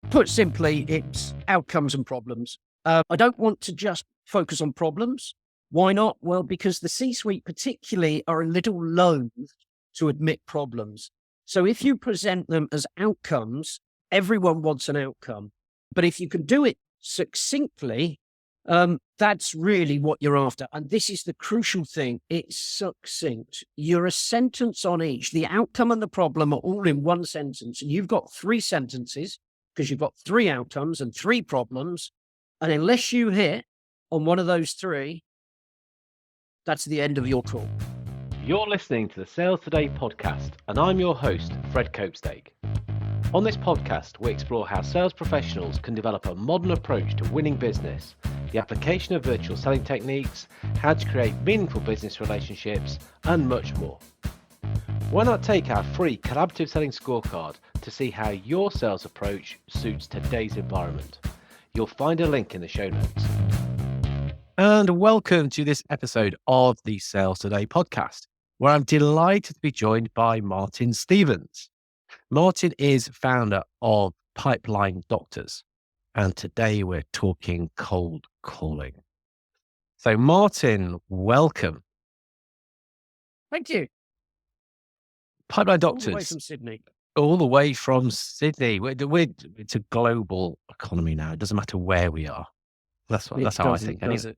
Put simply, it's outcomes and problems. I don't want to just focus on problems. Why not? Well, because the C-suite particularly are a little loath to admit problems. So if you present them as outcomes, everyone wants an outcome. But if you can do it succinctly, that's really what you're after. And this is the crucial thing. It's succinct. You're a sentence on each. The outcome and the problem are all in one sentence. And you've got 3 sentences because you've got 3 outcomes and 3 problems. And unless you hit on one of those 3, that's the end of your call. You're listening to the Sales Today podcast, and I'm your host, Fred Copestake. On this podcast, we explore how sales professionals can develop a modern approach to winning business, the application of virtual selling techniques, how to create meaningful business relationships, and much more. Why not take our free collaborative selling scorecard to see how your sales approach suits today's environment? You'll find a link in the show notes. And welcome to this episode of the Sales Today podcast, where I'm delighted to be joined by Martin Stevens. Martin is founder of Pipeline Doctors, and today we're talking cold calling. So Martin, welcome. Thank you. Pipeline Doctors. All the way from Sydney. All the way from Sydney. It's a global economy now. It doesn't matter where we are. That's how I think. Anyway.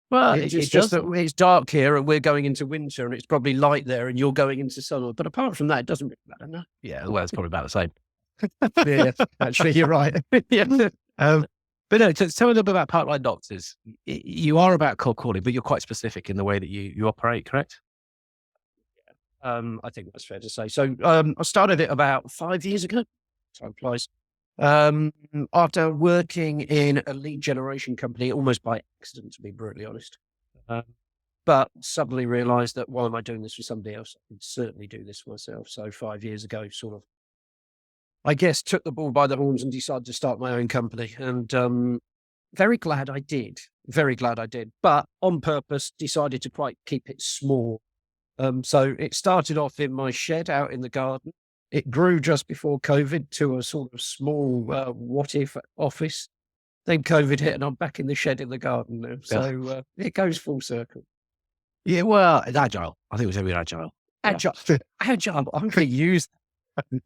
Well, it's just that it's dark here and we're going into winter and it's probably light there and you're going into summer. But apart from that, it doesn't really matter, no? Yeah, well, it's probably about the same. Yeah, actually, you're right. Yeah. But no, tell me a little bit about Pipeline Doctors. You are about cold calling, but you're quite specific in the way that you operate, correct? I think that's fair to say. So I started it about 5 years ago. Time flies. After working in a lead generation company, almost by accident, to be brutally honest. But suddenly realized that why am I doing this for somebody else? I can certainly do this for myself. So 5 years ago, sort of, I guess, took the bull by the horns and decided to start my own company. And very glad I did. Very glad I did. But on purpose, decided to quite keep it small. So it started off in my shed out in the garden. It grew just before COVID to a sort of small what-if office. Then COVID hit and I'm back in the shed in the garden now. So it goes full circle. Yeah, well, it's agile. I think it was very agile. Agile. Yeah. Agile. I'm going to use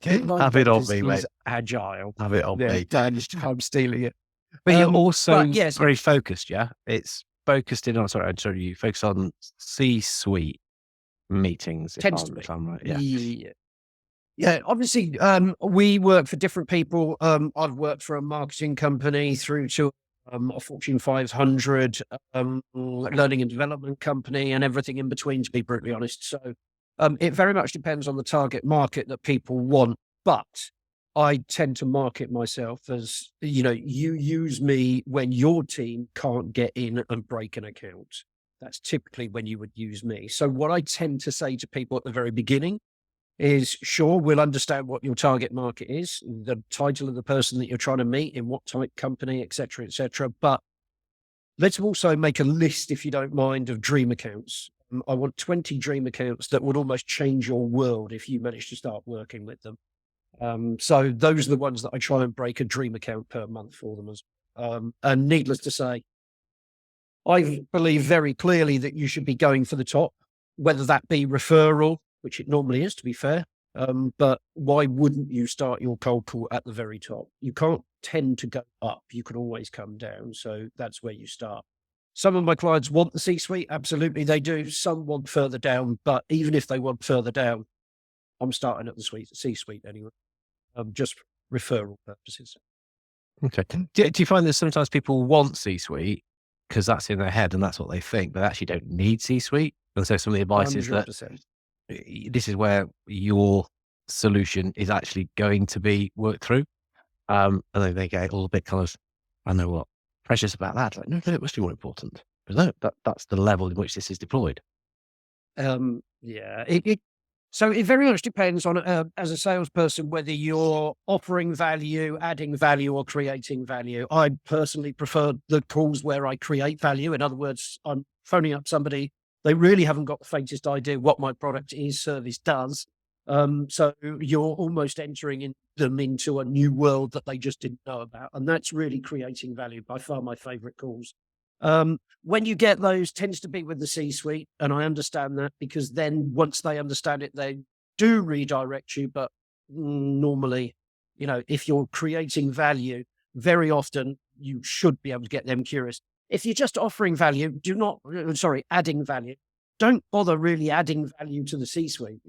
have it on me, mate. Agile. Have it on me. I'm stealing it. But you're also very focused, yeah? It's focused in on, you focus on C-suite meetings. Tends to be. If I'm right. Yeah, obviously, we work for different people. I've worked for a marketing company through to a Fortune 500 learning and development company and everything in between, to be brutally honest. So it very much depends on the target market that people want. But I tend to market myself as, you use me when your team can't get in and break an account. That's typically when you would use me. So what I tend to say to people at the very beginning is, sure, we'll understand what your target market is, the title of the person that you're trying to meet, in what type company, et cetera, but let's also make a list, if you don't mind, of dream accounts. I want 20 dream accounts that would almost change your world if you manage to start working with them. So those are the ones that I try and break a dream account per month for them. And needless to say, I believe very clearly that you should be going for the top, whether that be referral, which it normally is, to be fair. But why wouldn't you start your cold call at the very top? You can't tend to go up. You can always come down. So that's where you start. Some of my clients want the C-suite. Absolutely, they do. Some want further down. But even if they want further down, I'm starting at the C-suite anyway, just for referral purposes. Okay. Do you find that sometimes people want C-suite because that's in their head and that's what they think, but actually don't need C-suite? And so some of the advice 100%. Is that this is where your solution is actually going to be worked through. And then they get a little bit kind of, I know what, precious about that. Like, no, it must be more important. But no, that's the level in which this is deployed. Yeah. So it very much depends on, as a salesperson, whether you're offering value, adding value, or creating value. I personally prefer the calls where I create value. In other words, I'm phoning up somebody. They really haven't got the faintest idea what my product is, service does. So you're almost entering them into a new world that they just didn't know about. And that's really creating value. By far my favorite calls. When you get those, tends to be with the C-suite. And I understand that, because then once they understand it, they do redirect you. But normally, if you're creating value, very often you should be able to get them curious. If you're just offering value, adding value, don't bother really adding value to the C-suite.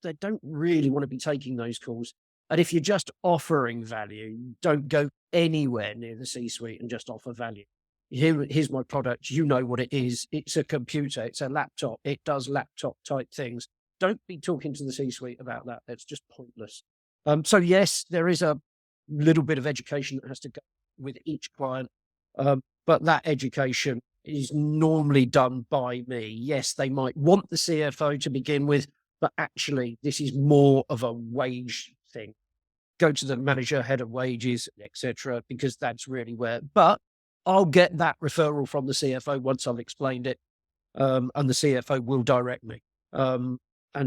They don't really want to be taking those calls. And if you're just offering value, don't go anywhere near the C-suite and just offer value. Here's my product. You know what it is. It's a computer. It's a laptop. It does laptop type things. Don't be talking to the C-suite about that. That's just pointless. So yes, there is a little bit of education that has to go with each client. But that education is normally done by me. Yes, they might want the CFO to begin with, but actually this is more of a wage thing. Go to the manager, head of wages, etc., because that's really where. But I'll get that referral from the CFO once I've explained it, and the CFO will direct me. And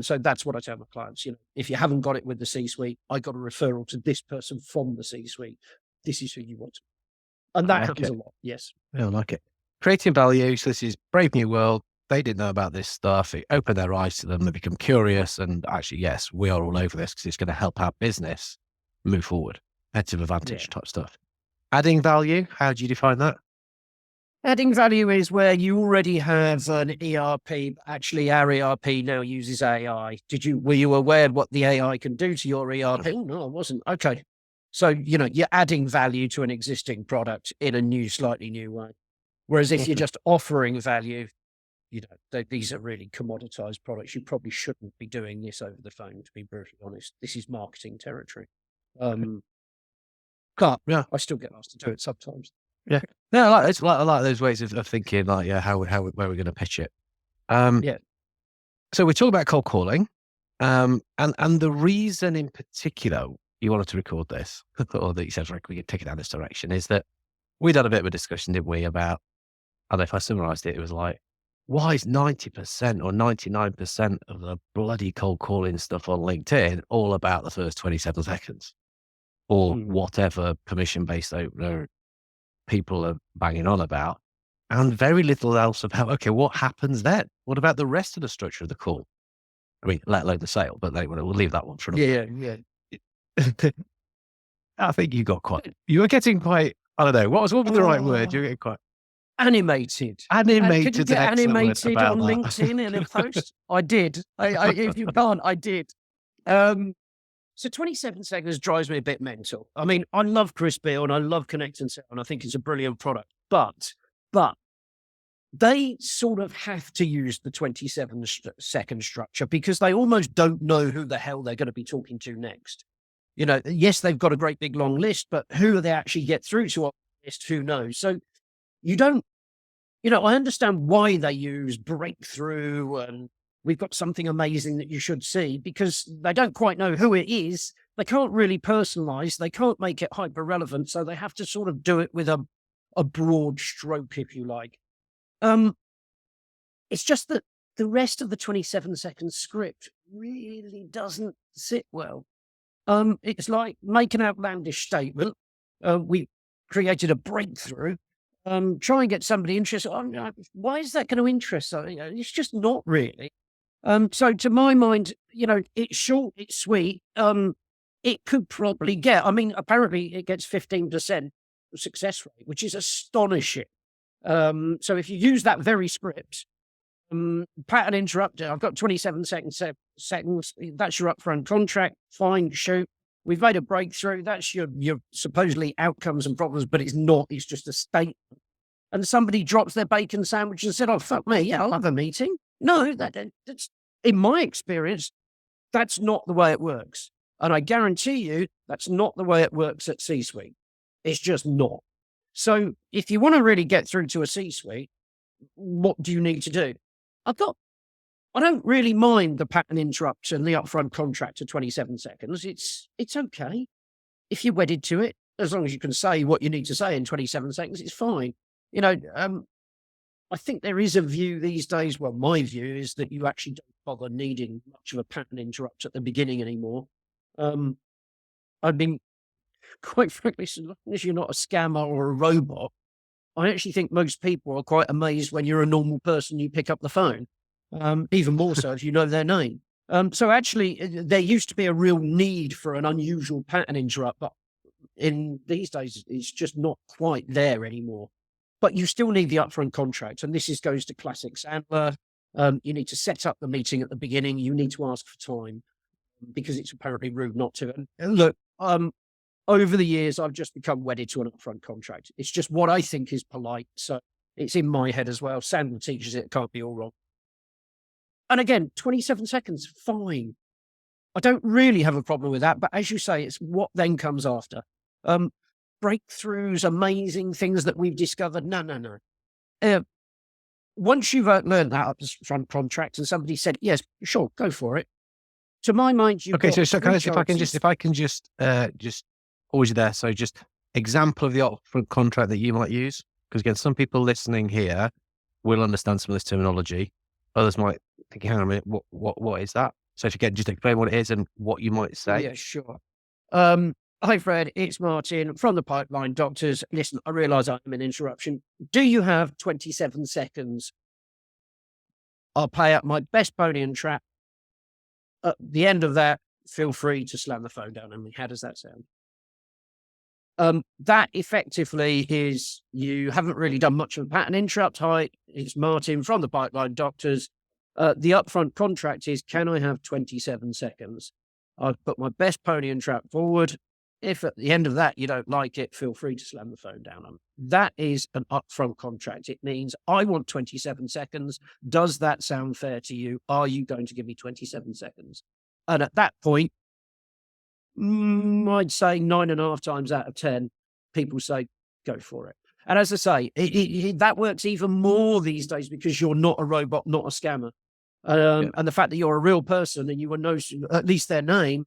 so that's what I tell my clients. If you haven't got it with the C-suite, I got a referral to this person from the C-suite. This is who you want. And that happens a lot. Yes. I like it. Creating value. So this is Brave New World. They didn't know about this stuff. It opened their eyes to them. They become curious. And actually, yes, we are all over this because it's going to help our business move forward. Competitive advantage type stuff. Adding value. How do you define that? Adding value is where you already have an ERP. Actually, our ERP now uses AI. Were you aware of what the AI can do to your ERP? Oh, no, I wasn't. Okay. So, you're adding value to an existing product in a slightly new way. Whereas if you're just offering value, these are really commoditized products. You probably shouldn't be doing this over the phone, to be brutally honest. This is marketing territory. I still get asked to do it sometimes. Yeah. No, I like those ways of thinking, like, where we're going to pitch it. So we talk about cold calling, and the reason in particular you wanted to record this, or that you said, we could take it down this direction, is that we'd had a bit of a discussion, didn't we, about, and if I summarized it, it was like, why is 90% or 99% of the bloody cold calling stuff on LinkedIn all about the first 27 seconds? Or whatever permission-based opener people are banging on about, and very little else about, okay, what happens then? What about the rest of the structure of the call? I mean, let alone the sale, but we'll leave that one for another. Yeah. I think you were getting quite, I don't know, what was the right word? You were getting quite animated. Animated. Could you get animated on that. LinkedIn in a post? I did. If you can't, I did. So 27 seconds drives me a bit mental. I mean, I love Chris Beale and I love Connect and Sell, and I think it's a brilliant product. But they sort of have to use the 27-second structure because they almost don't know who the hell they're going to be talking to next. Yes, they've got a great big long list, but who do they actually get through to on the list? Who knows? So you don't, I understand why they use breakthrough and we've got something amazing that you should see, because they don't quite know who it is. They can't really personalize. They can't make it hyper relevant. So they have to sort of do it with a broad stroke, if you like. It's just that the rest of the 27-second script really doesn't sit well. It's like make an outlandish statement. We created a breakthrough. Try and get somebody interested. Why is that going to interest? It's just not really. So to my mind, it's short, it's sweet. It could probably get, apparently it gets 15% success rate, which is astonishing. So if you use that very script, pattern interrupter, I've got 27 seconds, that's your upfront contract, fine, shoot. We've made a breakthrough. That's your supposedly outcomes and problems, but it's not, it's just a statement. And somebody drops their bacon sandwich and said, oh, fuck me, yeah, I'll have a meeting. No, that's in my experience, that's not the way it works. And I guarantee you that's not the way it works at C-suite. It's just not. So if you want to really get through to a C-suite, what do you need to do? I don't really mind the pattern interrupt and the upfront contract to 27 seconds. It's okay. If you're wedded to it, as long as you can say what you need to say in 27 seconds, it's fine. I think there is a view these days, well, my view is that you actually don't bother needing much of a pattern interrupt at the beginning anymore. I mean, quite frankly, so long as you're not a scammer or a robot, I actually think most people are quite amazed when you're a normal person, you pick up the phone, even more so if you know their name. So actually, there used to be a real need for an unusual pattern interrupt, but in these days, it's just not quite there anymore. But you still need the upfront contract, and goes to classic Sandler. You need to set up the meeting at the beginning. You need to ask for time because it's apparently rude not to. And look, over the years, I've just become wedded to an upfront contract. It's just what I think is polite. So it's in my head as well. Sandler teaches it can't be all wrong. And again, 27 seconds, fine. I don't really have a problem with that. But as you say, it's what then comes after. Breakthroughs, amazing things that we've discovered. No. Once you've learned that upfront contract and somebody said, yes, sure, go for it. To my mind, you've got so kind of, if I can just pause you there. So just example of the upfront contract that you might use, because again, some people listening here will understand some of this terminology. Others might think, hang on a minute, what is that? So if you can just explain what it is and what you might say. Yeah, sure. Hi, Fred. It's Martin from the Pipeline Doctors. Listen, I realise I'm an interruption. Do you have 27 seconds? I'll play out my best pony and trap. At the end of that, feel free to slam the phone down on me. How does that sound? That effectively is, you haven't really done much of a pattern interrupt. Hi, it's Martin from the Pipeline Doctors. The upfront contract is, can I have 27 seconds? I've put my best pony and trap forward. If at the end of that you don't like it, feel free to slam the phone down on me. That is an upfront contract. It means I want 27 seconds. Does that sound fair to you? Are you going to give me 27 seconds? And at that point, I'd say 9.5 times out of 10, people say, go for it. And as I say, that works even more these days because you're not a robot, not a scammer. And the fact that you're a real person and you will know at least their name,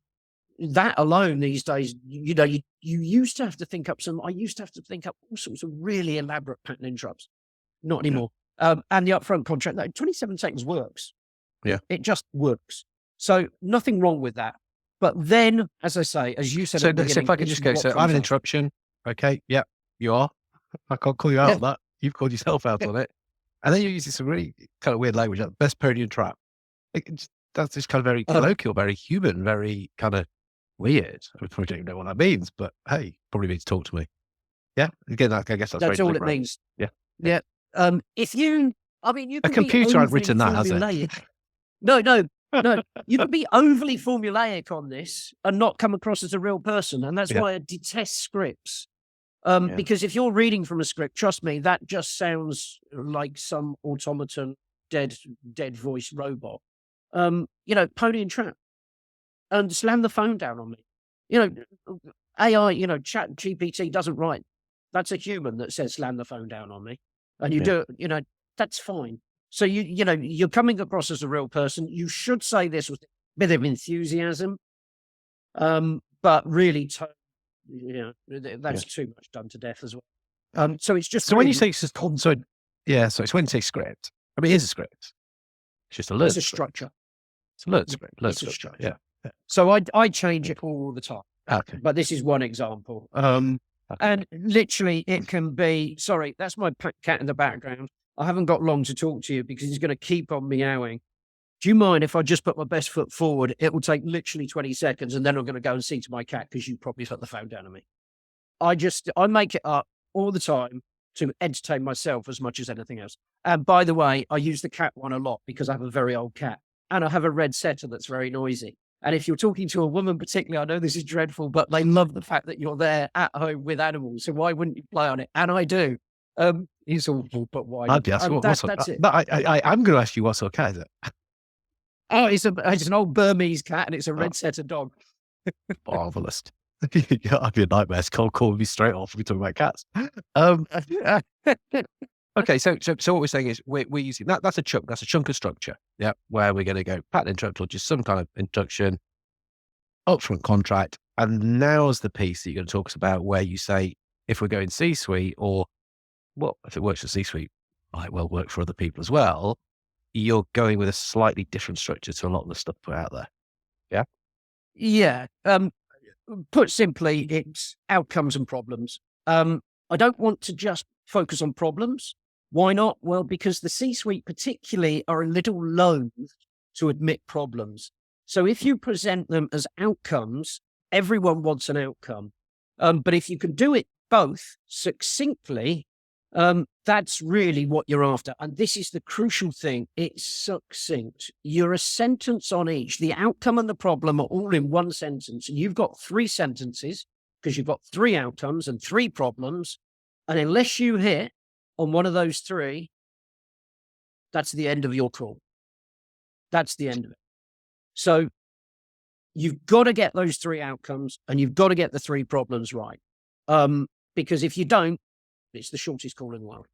that alone these days, you used to have to think up I used to have to think up all sorts of really elaborate pattern interrupts. Not anymore. And the upfront contract, 27 seconds works. Yeah. It just works. So nothing wrong with that. But then, as I say, as you said, so if I can just go, so I have an interruption. Okay. Yeah, you are. I can't call you out on that. You've called yourself out on it. And then you're using some really kind of weird language, like best pony and trap. That's just kind of very colloquial, very human, very kind of weird. I probably don't even know what that means, but hey, probably means talk to me. Yeah. Again, I guess that's all it means. Yeah. If you, you a computer had written that, has it? No. You can be overly formulaic on this and not come across as a real person. And that's why I detest scripts. Because if you're reading from a script, trust me, that just sounds like some automaton, dead voice robot. Pony and trap. And slam the phone down on me. AI, Chat GPT doesn't write. That's a human that says slam the phone down on me. And you do it, that's fine. So you're coming across as a real person. You should say this with a bit of enthusiasm. But really, that's too much done to death as well. So it's just when you say so it's when you say script. It is a script. It's just a learned structure. It's a learned script. It's a structure. Yeah. So I change it all the time. Okay. But this is one example. And literally it can be, sorry, that's my cat in the background. I haven't got long to talk to you because he's going to keep on meowing. Do you mind if I just put my best foot forward? It will take literally 20 seconds and then I'm going to go and see to my cat because you probably put the phone down on me. I make it up all the time to entertain myself as much as anything else. And by the way, I use the cat one a lot because I have a very old cat and I have a red setter that's very noisy. And if you're talking to a woman particularly, I know this is dreadful, but they love the fact that you're there at home with animals. So why wouldn't you play on it? And I do. It's awful, but why? I'd ask that's it. I'm going to ask you what sort of cat is it? Oh, it's an old Burmese cat and it's a red setter dog. Marvelous. I'd be a nightmare. It's call me straight off if we talk about cats. Okay, so what we're saying is we're using that's a chunk. That's a chunk of structure. Yeah, where we're going to go pattern interrupt or just some kind of introduction, upfront contract, and now's the piece that you're going to talk us about where you say if we're going C-suite or if it works for C-suite, might well work for other people as well. you're going with a slightly different structure to a lot of the stuff put out there. Yeah. Yeah. Put simply, it's outcomes and problems. I don't want to just focus on problems. Why not? Well, because the C-suite particularly are a little loath to admit problems. So if you present them as outcomes, everyone wants an outcome. But if you can do it both succinctly, that's really what you're after. And this is the crucial thing. It's succinct. You're a sentence on each. The outcome and the problem are all in one sentence. And you've got 3 sentences because you've got 3 outcomes and 3 problems. And unless you hit on one of those 3, that's the end of your call. That's the end of it. So you've got to get those 3 outcomes and you've got to get the 3 problems right. Because if you don't, it's the shortest call in the world.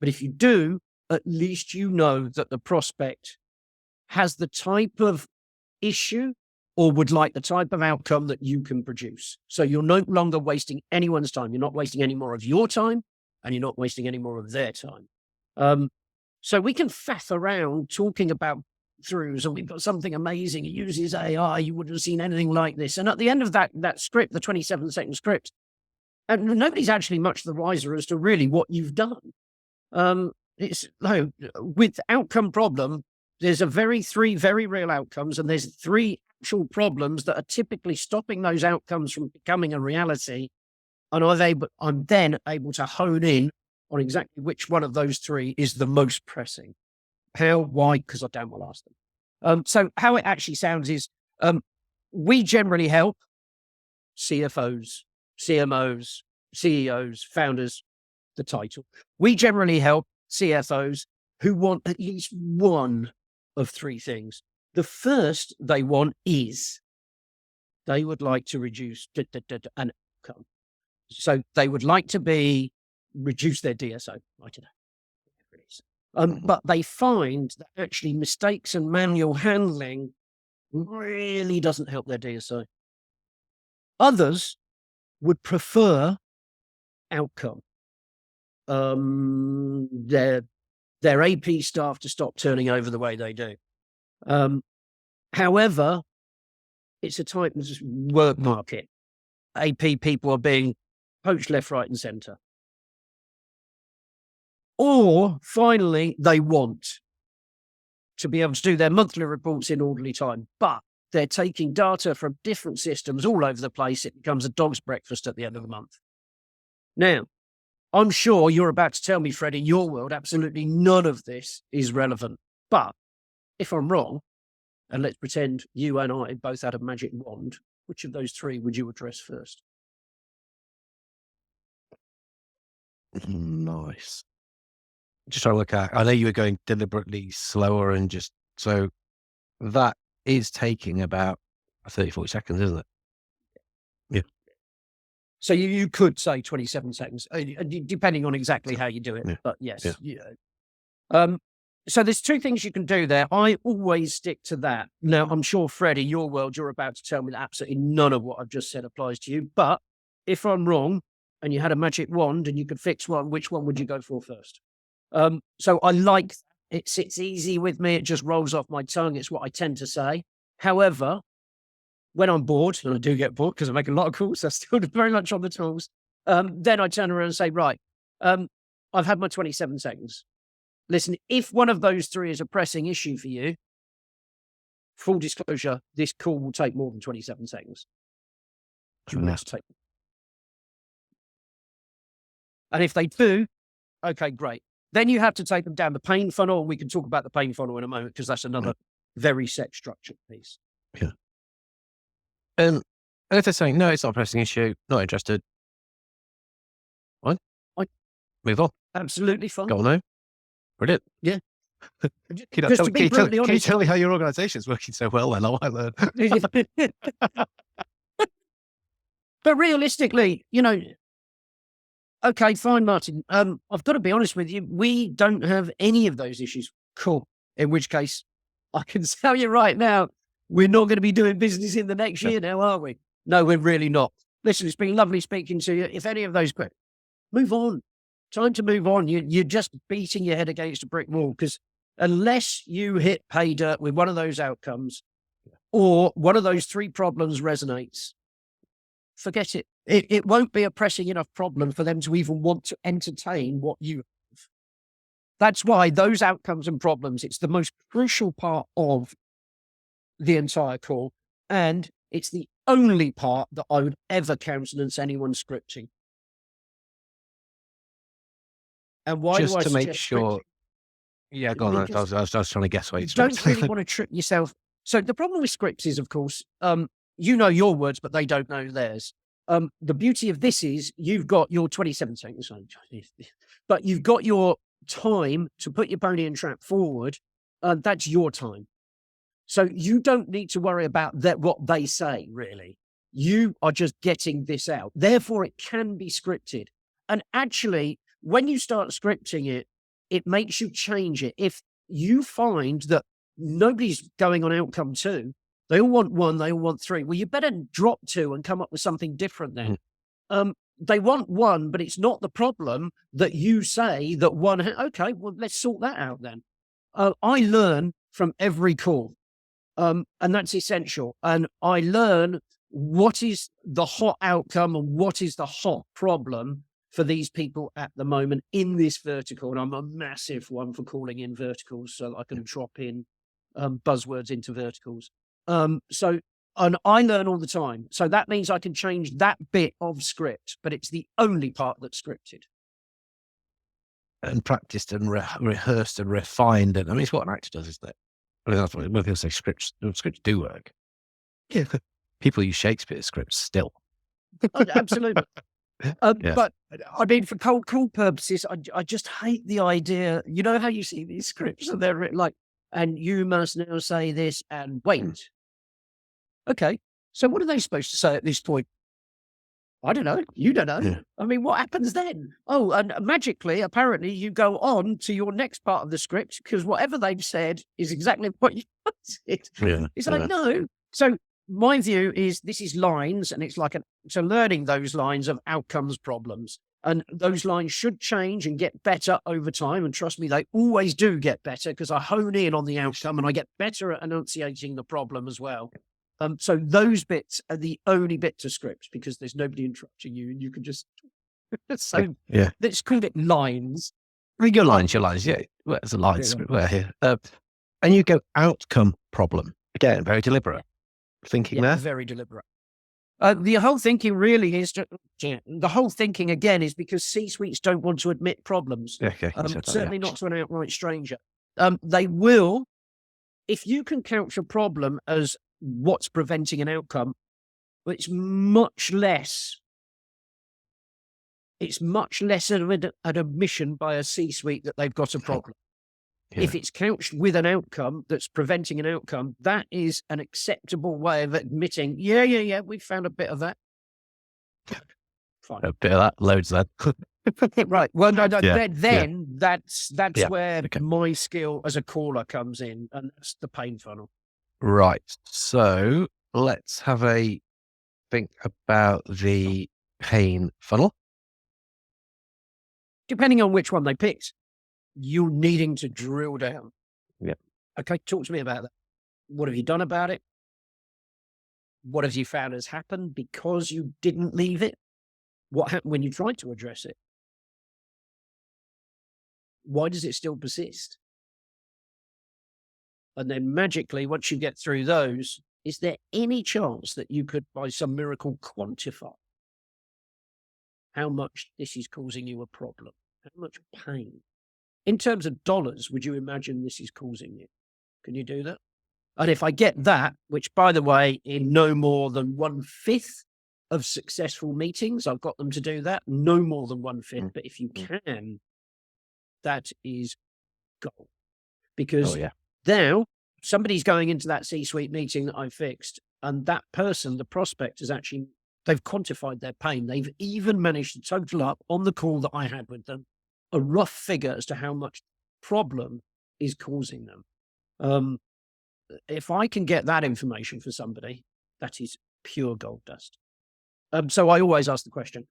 But if you do, at least you know that the prospect has the type of issue or would like the type of outcome that you can produce. So you're no longer wasting anyone's time. You're not wasting any more of your time and you're not wasting any more of their time. So we can faff around talking about throughs and we've got something amazing. It uses AI. You wouldn't have seen anything like this. And at the end of that script, the 27-second script, and nobody's actually much the wiser as to really what you've done. It's no, with outcome problem, there's 3 very real outcomes, and there's 3 actual problems that are typically stopping those outcomes from becoming a reality. And I'm then able to hone in on exactly which one of those 3 is the most pressing. How? Why? Because I don't want to ask them. So how it actually sounds is we generally help CFOs, CMOs, CEOs, founders, the title. We generally help CFOs who want at least one of 3 things. The first they want is they would like to reduce an outcome. So they would like to reduce their DSO. I don't know. But they find that actually mistakes and manual handling really doesn't help their DSO. Others would prefer outcome. Their AP staff to stop turning over the way they do. However, it's a tight work market. AP people are being poached left, right, and centre. Or finally, they want to be able to do their monthly reports in orderly time, but they're taking data from different systems all over the place. It becomes a dog's breakfast at the end of the month. Now, I'm sure you're about to tell me, Fred, in your world, absolutely none of this is relevant. But if I'm wrong, and let's pretend you and I both had a magic wand, which of those 3 would you address first? Nice. Just trying to look at, I know you were going deliberately slower and just, so that is taking about 30, 40 seconds, isn't it? Yeah. So you could say 27 seconds, depending on exactly how you do it. Yeah. But yes. Yeah. So there's 2 things you can do there. I always stick to that. Now, I'm sure, Fred, in your world, you're about to tell me that absolutely none of what I've just said applies to you. But if I'm wrong and you had a magic wand and you could fix one, which one would you go for first? So I like it sits easy with me. It just rolls off my tongue. It's what I tend to say. However, when I'm bored, and I do get bored because I make a lot of calls, I'm still very much on the tools. Then I turn around and say, right, I've had my 27 seconds. Listen, if one of those 3 is a pressing issue for you, full disclosure, this call will take more than 27 seconds. Do you want to take? And if they do, okay, great. Then you have to take them down the pain funnel. And we can talk about the pain funnel in a moment because that's another very set structured piece. Yeah. And if they're saying, no, it's not a pressing issue, not interested, fine. Move on. Absolutely fine. Go on now. Brilliant. Yeah. Can you tell me how your organisation is working so well then? I might learn. But realistically, okay, fine, Martin. I've got to be honest with you. We don't have any of those issues. Cool. In which case, I can tell you right now, we're not going to be doing business in the next year now, are we? No, we're really not. Listen, it's been lovely speaking to you. If any of those move on. Time to move on. You're just beating your head against a brick wall because unless you hit pay dirt with one of those outcomes or one of those 3 problems resonates, forget it. It won't be a pressing enough problem for them to even want to entertain what you have. That's why those outcomes and problems, it's the most crucial part of the entire call. And it's the only part that I would ever countenance anyone scripting. And why do Just I to make suggest sure. scripting? Yeah, go on. I Because was trying to guess where you you don't really started. want to trick yourself. So the problem with scripts is, of course, you know your words, but they don't know theirs. The beauty of this is you've got your 27 seconds, but you've got your time to put your pony and trap forward. That's your time. So you don't need to worry about that, what they say, really. You are just getting this out. Therefore, it can be scripted. And actually, when you start scripting it, it makes you change it. If you find that nobody's going on outcome 2, they all want 1, they all want 3. Well, you better drop 2 and come up with something different then. They want 1, but it's not the problem that you say that 1. Okay, well, let's sort that out then. I learn from every call. And that's essential. And I learn what is the hot outcome and what is the hot problem for these people at the moment in this vertical. And I'm a massive one for calling in verticals so that I can drop in buzzwords into verticals. And I learn all the time. So that means I can change that bit of script, but it's the only part that's scripted. And practiced and rehearsed and refined. And I mean, it's what an actor does, isn't it? I mean, that's what when people say scripts do work. Yeah, people use Shakespeare's scripts still. Oh, absolutely. Yes. But I mean, for cold call purposes, I just hate the idea. You know how you see these scripts and they're written like, and you must now say this and wait. Okay, so what are they supposed to say at this point? I don't know. You don't know. Yeah. I mean, what happens then? Oh, and magically, apparently, you go on to your next part of the script because whatever they've said is exactly what you wanted. Yeah. It's like, no. So my view is this is lines, and it's like so learning those lines of outcomes problems. And those lines should change and get better over time. And trust me, they always do get better because I hone in on the outcome and I get better at enunciating the problem as well. So those bits are the only bit to script because there's nobody interrupting you and you can just, so yeah. let's call it lines. I mean, your lines, yeah. Well, it's a line script. Well, here. And you go outcome problem. Again, very deliberate. Thinking there. Very deliberate. The whole thinking really is the whole thinking again is because C-suites don't want to admit problems. Okay. Certainly not to an outright stranger. They will, if you can couch a problem as what's preventing an outcome, it's much less of an admission by a C-suite that they've got a problem. Yeah. If it's couched with an outcome that's preventing an outcome, that is an acceptable way of admitting, yeah, we found a bit of that. Fine. A bit of that, loads of that. Right. Well, no, then that's where my skill as a caller comes in, and that's the pain funnel. Right. So let's have a think about the pain funnel. Depending on which one they picked, you're needing to drill down. Yeah. Okay, talk to me about that. What have you done about it? What have you found has happened because you didn't leave it? What happened when you tried to address it? Why does it still persist? And then magically, once you get through those, is there any chance that you could, by some miracle, quantify how much this is causing you a problem? How much pain? In terms of dollars, would you imagine this is causing you? Can you do that? And if I get that, which, by the way, in no more than 1/5 of successful meetings, I've got them to do that, no more than 1/5. But if you can, that is gold. Because now somebody's going into that C-suite meeting that I fixed, and that person, the prospect, has actually, they've quantified their pain. They've even managed to total up on the call that I had with them a rough figure as to how much problem is causing them. If I can get that information for somebody, that is pure gold dust. So I always ask the question.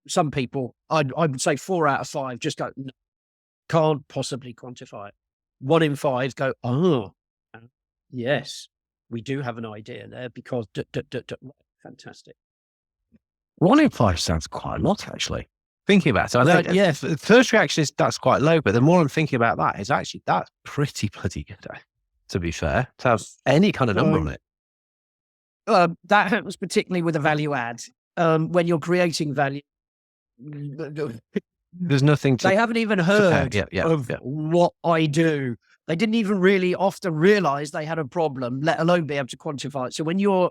Some people, I would say 4 out of 5 just go, no. can't possibly quantify it. 1 in 5 go, oh, yes, we do have an idea there because fantastic. 1 in 5 sounds quite a lot, actually. Thinking about it. So I think Yes. the first reaction is that's quite low, but the more I'm thinking about that is actually that's pretty bloody good, to be fair, to have any kind of number on it. That happens particularly with a value add. When you're creating value, There's nothing to. they haven't even heard of what I do. They didn't even really often realize they had a problem, let alone be able to quantify it. So when you're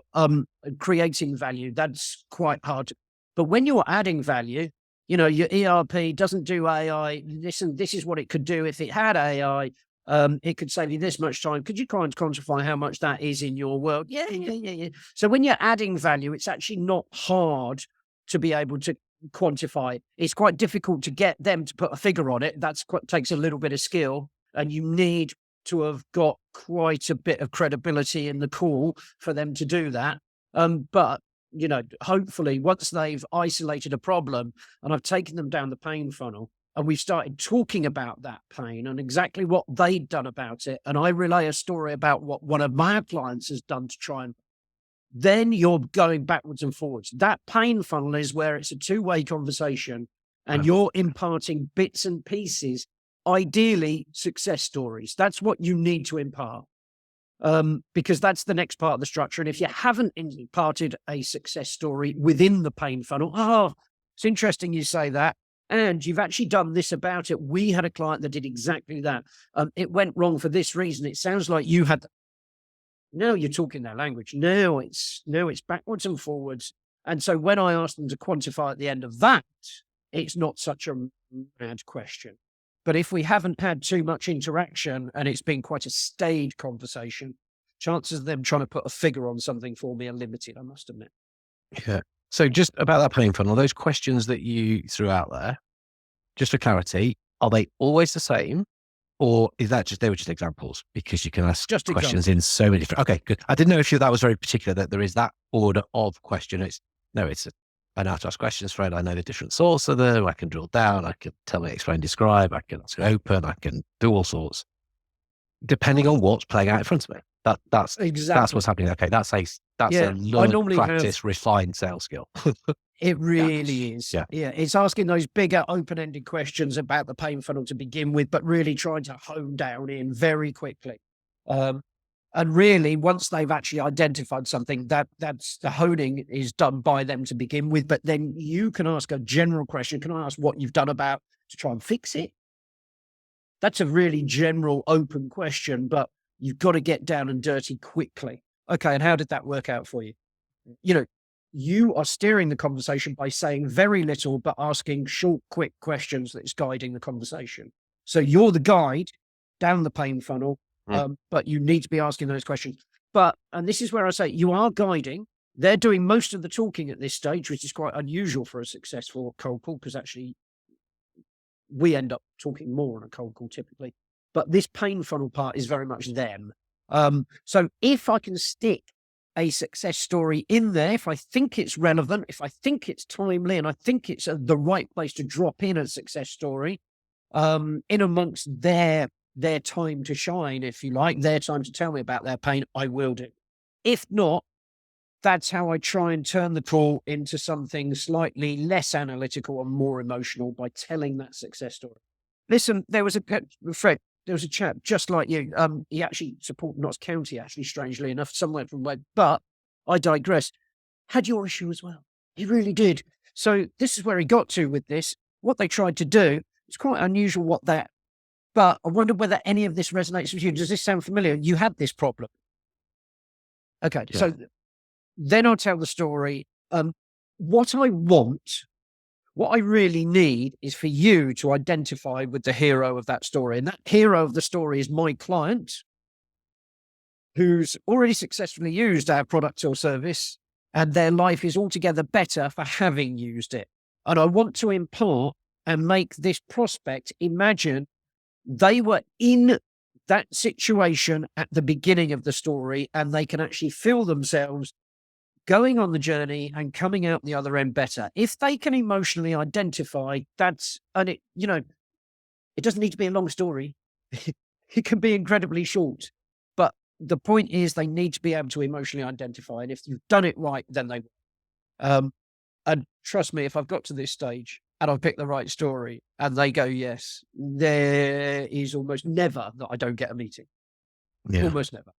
creating value, that's quite hard. But when you're adding value, your ERP doesn't do AI. This is what it could do if it had AI. It could save you this much time. Could you kind of quantify how much that is in your world? Yeah. So when you're adding value, it's actually not hard to be able to quantify. It's quite difficult to get them to put a figure on it. Takes a little bit of skill, and you need to have got quite a bit of credibility in the call for them to do that. But hopefully once they've isolated a problem and I've taken them down the pain funnel and we've started talking about that pain and exactly what they'd done about it, and I relay a story about what one of my clients has done to try and then you're going backwards and forwards. That pain funnel is where it's a two-way conversation and you're imparting bits and pieces, ideally success stories. That's what you need to impart, because that's the next part of the structure. And if you haven't imparted a success story within the pain funnel, it's interesting you say that. And you've actually done this about it. We had a client that did exactly that. It went wrong for this reason. It sounds like you had. Now you're talking their language. Now it's backwards and forwards. And so when I asked them to quantify at the end of that, it's not such a mad question. But if we haven't had too much interaction and it's been quite a staid conversation, chances of them trying to put a figure on something for me are limited, I must admit. Yeah. So just about that pain funnel, those questions that you threw out there, just for clarity, are they always the same? Or is that they were just examples? Because you can ask just questions in so many different. Okay, good. I didn't know if that was very particular, that there is that order of question. I know how to ask questions, Fred. I know the different sorts of them. I can drill down. I can tell me, explain, describe. I can ask open. I can do all sorts, depending on what's playing out in front of me. That's exactly. That's what's happening. Okay, that's a learned, practice, refined sales skill. It really is. Yeah. It's asking those bigger open-ended questions about the pain funnel to begin with, but really trying to hone down in very quickly. And really, once they've actually identified something, that's the honing is done by them to begin with. But then you can ask a general question. Can I ask what you've done about to try and fix it? That's a really general, open question, but you've got to get down and dirty quickly. Okay, and how did that work out for you? You are steering the conversation by saying very little, but asking short, quick questions that's guiding the conversation. So you're the guide down the pain funnel, but you need to be asking those questions. And this is where I say you are guiding. They're doing most of the talking at this stage, which is quite unusual for a successful cold call, because actually we end up talking more on a cold call typically. But this pain funnel part is very much them. So if I can stick a success story in there, if I think it's relevant, if I think it's timely, and I think it's the right place to drop in a success story, in amongst their time to shine, if you like, their time to tell me about their pain, I will do. If not, that's how I try and turn the call into something slightly less analytical and more emotional by telling that success story. Listen, Fred, there was a chap just like you. He actually supported Notts County, actually, strangely enough, somewhere from where, but I digress. Had your issue as well. He really did. So this is where he got to with this. What they tried to do, it's quite unusual but I wonder whether any of this resonates with you. Does this sound familiar? You had this problem. Okay, yeah. So then I'll tell the story. What I really need is for you to identify with the hero of that story. And that hero of the story is my client, who's already successfully used our product or service, and their life is altogether better for having used it. And I want to impart and make this prospect imagine they were in that situation at the beginning of the story, and they can actually feel themselves going on the journey and coming out the other end better. If they can emotionally identify, It doesn't need to be a long story. It can be incredibly short. But the point is they need to be able to emotionally identify. And if you've done it right, then they will. And trust me, if I've got to this stage and I've picked the right story and they go, yes, there is almost never that I don't get a meeting. Yeah. Almost never.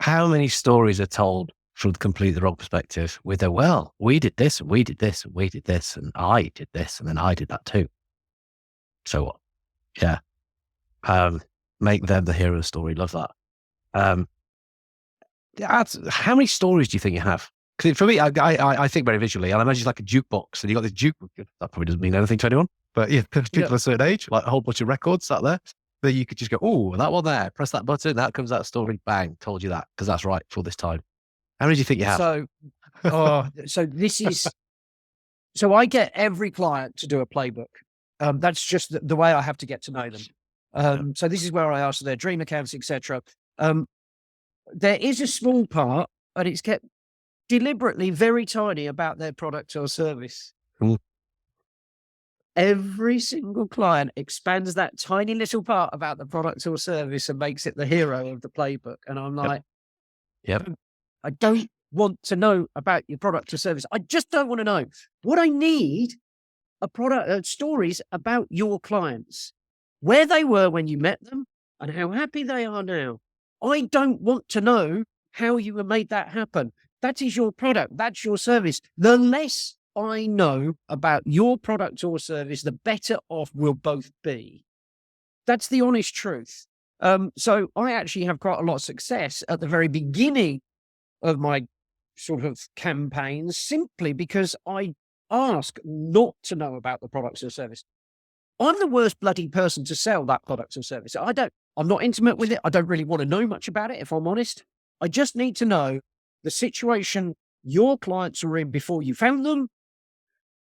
How many stories are told from completely the wrong perspective with a, well, we did this and we did this and we did this and I did this and then I did that too. So what? Yeah. Make them the hero of the story. Love that. How many stories do you think you have? Because for me, I think very visually. I imagine it's like a jukebox, and you got this jukebox. That probably doesn't mean anything to anyone, but yeah, people of a certain age, like a whole bunch of records sat there, that you could just go, oh, that one there, press that button, that comes out story, bang, told you that because that's right for this time. How many do you think you have? So I get every client to do a playbook. That's just the way I have to get to know them. So this is where I ask their dream accounts, etc. There is a small part, and it's kept deliberately very tiny about their product or service. Mm. Every single client expands that tiny little part about the product or service and makes it the hero of the playbook. And I'm like, Yep. I don't want to know about your product or service. I just don't want to know. What I need are stories about your clients, where they were when you met them and how happy they are now. I don't want to know how you have made that happen. That is your product. That's your service. The less I know about your product or service, the better off we'll both be. That's the honest truth. So I actually have quite a lot of success at the very beginning of my sort of campaigns, simply because I ask not to know about the products or service. I'm the worst bloody person to sell that product or service. I'm not intimate with it. I don't really want to know much about it, if I'm honest. I just need to know the situation your clients were in before you found them.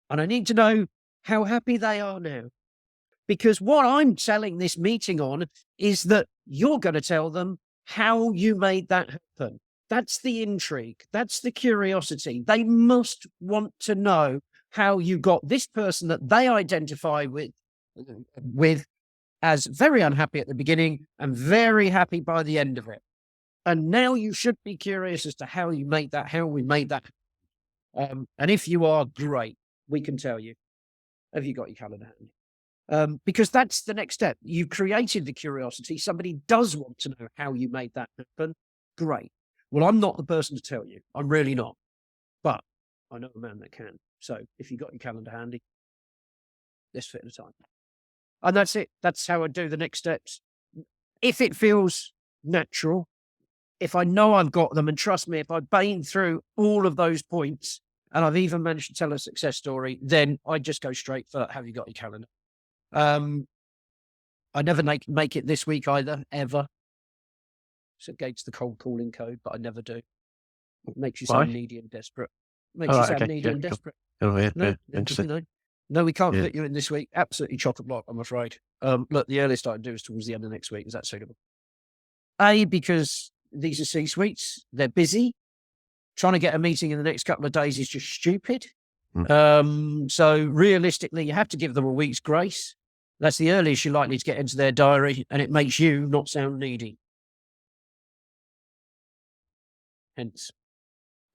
And I need to know how happy they are now. Because what I'm selling this meeting on is that you're going to tell them how you made that happen. That's the intrigue. That's the curiosity. They must want to know how you got this person that they identify with as very unhappy at the beginning and very happy by the end of it. And now you should be curious as to how we made that. And if you are, great, we can tell you. Have you got your calendar handy? Because that's the next step. You created the curiosity. Somebody does want to know how you made that happen. Great. Well, I'm not the person to tell you. I'm really not. But I know a man that can. So if you've got your calendar handy, let's fit the time. And that's it. That's how I do the next steps. If it feels natural, if I know I've got them, and trust me, if I've been through all of those points and I've even managed to tell a success story, then I just go straight for, have you got your calendar? I never make it this week either, ever. It's against the cold calling code, but I never do. It makes you sound needy and desperate. Makes you sound needy and desperate. Oh, yeah, No, interesting. no, we can't fit you in this week. Absolutely chock-a-block, I'm afraid. Look, the earliest I can do is towards the end of next week. Is that suitable? Because these are C-suites. They're busy. Trying to get a meeting in the next couple of days is just stupid. So realistically, you have to give them a week's grace. That's the earliest you're likely to get into their diary, and it makes you not sound needy. Hence.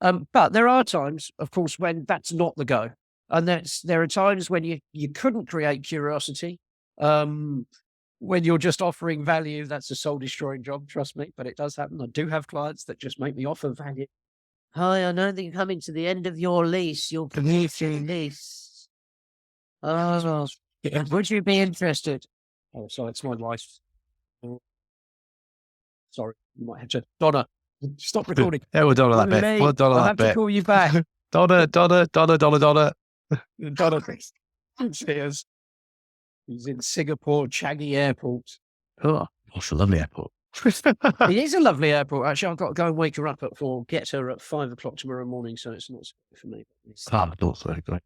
But there are times, of course, when that's not the go. And there are times when you couldn't create curiosity. When you're just offering value, that's a soul-destroying job, trust me, but it does happen. I do have clients that just make me offer value. Hi, I know that you're coming to the end of your lease, your community lease. Oh, would you be interested? Oh, sorry, it's my wife. Sorry, you might have to. Donna, stop recording. Yeah, we'll Donna that bit. We'll Donna I'll that have bit. to call you back. Donna. Donna, cheers. He's in Singapore Changi Airport. Oh, it's a lovely airport. It is a lovely airport. Actually, I've got to go and wake her up get her at 5 o'clock tomorrow morning, so it's not so good for me. Not so great.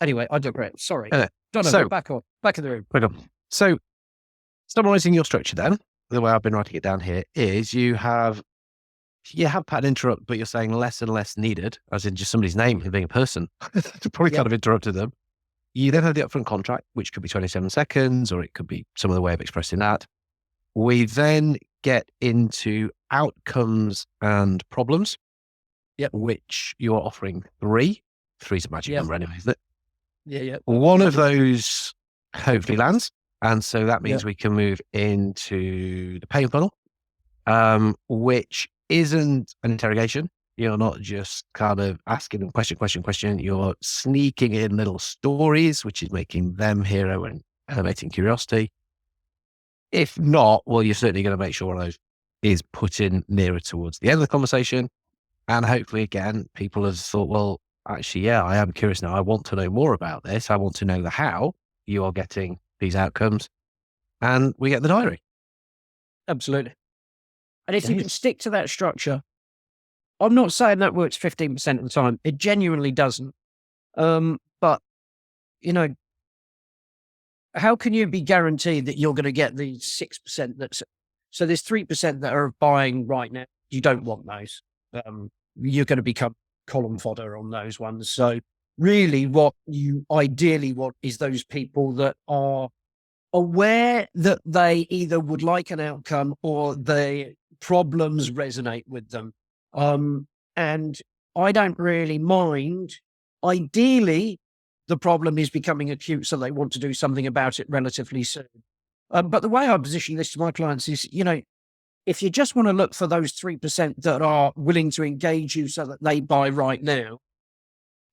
Anyway, I digress. Sorry. Donna, so, back in the room. Right on. So, summarising your structure then, the way I've been writing it down here is you have pattern interrupt, but you're saying less and less needed, as in just somebody's name being a person. Probably kind of interrupted them. You then have the upfront contract, which could be 27 seconds, or it could be some other way of expressing that. We then get into outcomes and problems, which you're offering three. Three's a magic number anyway, isn't it? Yeah. One of those hopefully lands. And so that means we can move into the paying funnel, which isn't an interrogation. You're not just kind of asking them question. You're sneaking in little stories, which is making them hero and elevating curiosity. If not, well, you're certainly going to make sure one of those is put in nearer towards the end of the conversation. And hopefully, again, people have thought, well, actually, yeah, I am curious now. I want to know more about this. I want to know the how you are getting these outcomes. And we get the diary. Absolutely. And if you can stick to that structure, I'm not saying that works 15% of the time. It genuinely doesn't. But, you know, how can you be guaranteed that you're going to get the 6% so there's 3% that are buying right now. You don't want those. You're going to become column fodder on those ones. So really what you ideally want is those people that are aware that they either would like an outcome or the problems resonate with them. And I don't really mind. Ideally, the problem is becoming acute, so they want to do something about it relatively soon. But the way I position this to my clients is, you know, if you just want to look for those 3% that are willing to engage you so that they buy right now,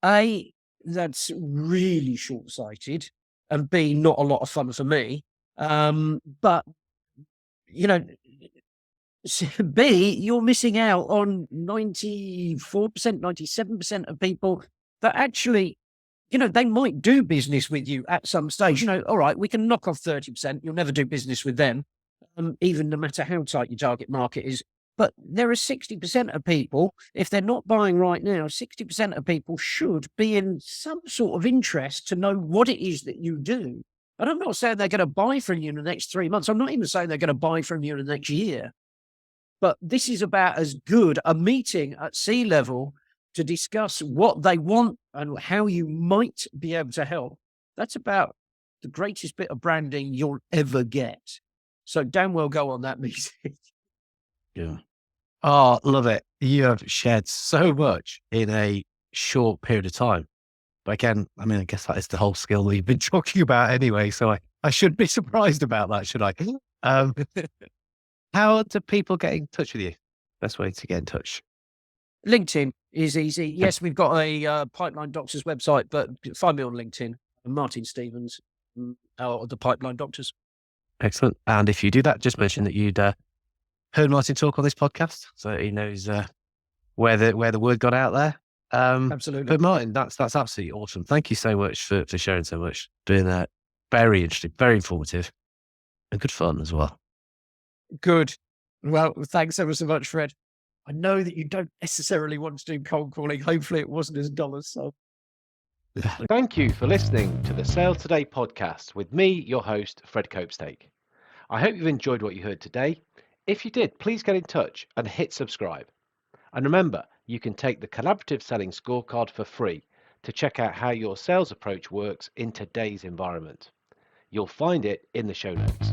A, that's really short-sighted, and B, not a lot of fun for me. But, you know, B, you're missing out on 94%, 97% of people that actually, you know, they might do business with you at some stage. You know, all right, we can knock off 30%. You'll never do business with them, even no matter how tight your target market is. But there are 60% of people, if they're not buying right now, 60% of people should be in some sort of interest to know what it is that you do. And I'm not saying they're going to buy from you in the next 3 months. I'm not even saying they're going to buy from you in the next year. But this is about as good a meeting at sea level to discuss what they want and how you might be able to help. That's about the greatest bit of branding you'll ever get. So damn well go on that meeting. Yeah. Oh, love it. You have shared so much in a short period of time. But again, I mean, I guess that is the whole skill we've been talking about anyway. So I shouldn't be surprised about that, should I? How do people get in touch with you? Best way to get in touch? LinkedIn is easy. Yes, we've got a Pipeline Doctors website, but find me on LinkedIn, Martin Stevens, or the Pipeline Doctors. Excellent. And if you do that, just mention that you'd heard Martin talk on this podcast, so he knows where the word got out there. Absolutely. But Martin, that's absolutely awesome. Thank you so much for sharing so much, doing that. Very interesting, very informative, and good fun as well. Good. Well, thanks ever so much, Fred. I know that you don't necessarily want to do cold calling. Hopefully it wasn't as dull as so. Thank you for listening to the Sales Today podcast with me, your host, Fred Copestake. I hope you've enjoyed what you heard today. If you did, please get in touch and hit subscribe. And remember, you can take the Collaborative Selling Scorecard for free to check out how your sales approach works in today's environment. You'll find it in the show notes.